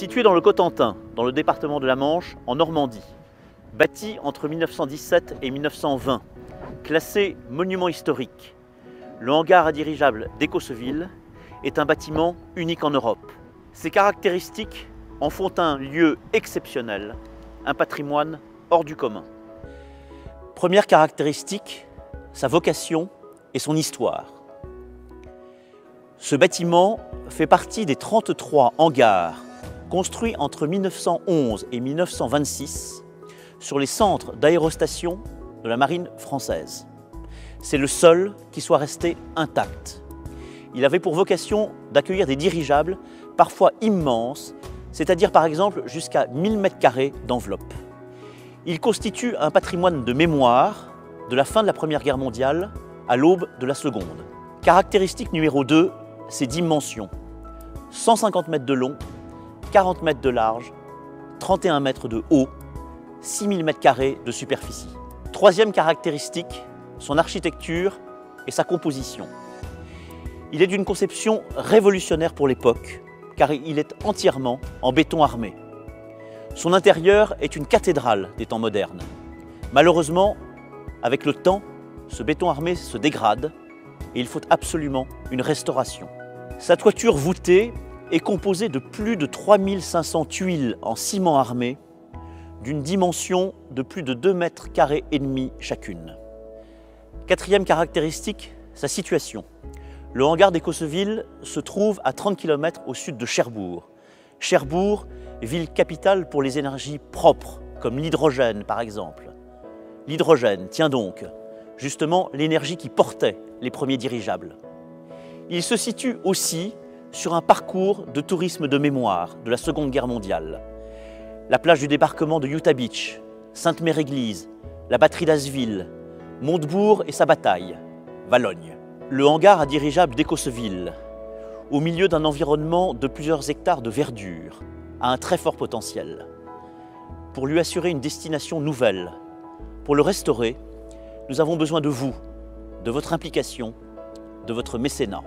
Situé dans le Cotentin, dans le département de la Manche, en Normandie, bâti entre 1917 et 1920, classé monument historique, le hangar à dirigeables d'Écosseville est un bâtiment unique en Europe. Ses caractéristiques en font un lieu exceptionnel, un patrimoine hors du commun. Première caractéristique, sa vocation et son histoire. Ce bâtiment fait partie des 33 hangars construits entre 1911 et 1926 sur les centres d'aérostation de la marine française. C'est le seul qui soit resté intact. Il avait pour vocation d'accueillir des dirigeables, parfois immenses, c'est-à-dire par exemple jusqu'à 1000 m² d'enveloppe. Il constitue un patrimoine de mémoire de la fin de la Première Guerre mondiale à l'aube de la Seconde. Caractéristique numéro 2, ses dimensions. 150 mètres de long, 40 mètres de large, 31 mètres de haut, 6000 m² de superficie. Troisième caractéristique, son architecture et sa composition. Il est d'une conception révolutionnaire pour l'époque, car il est entièrement en béton armé. Son intérieur est une cathédrale des temps modernes. Malheureusement, avec le temps, ce béton armé se dégrade et il faut absolument une restauration. Sa toiture voûtée est composée de plus de 3500 tuiles en ciment armé d'une dimension de plus de 2,5 m² chacune. Quatrième caractéristique, sa situation. Le hangar d'Écosseville se trouve à 30 km au sud de Cherbourg. Cherbourg, ville capitale pour les énergies propres, comme l'hydrogène par exemple. L'hydrogène, tiens donc, justement l'énergie qui portait les premiers dirigeables. Il se situe aussi sur un parcours de tourisme de mémoire de la Seconde Guerre mondiale. La plage du débarquement de Utah Beach, Sainte-Mère-Église, la batterie d'Asville, Montebourg et sa bataille, Valognes. Le hangar à dirigeables d'Écosseville, au milieu d'un environnement de plusieurs hectares de verdure, a un très fort potentiel. Pour lui assurer une destination nouvelle, pour le restaurer, nous avons besoin de vous, de votre implication, de votre mécénat.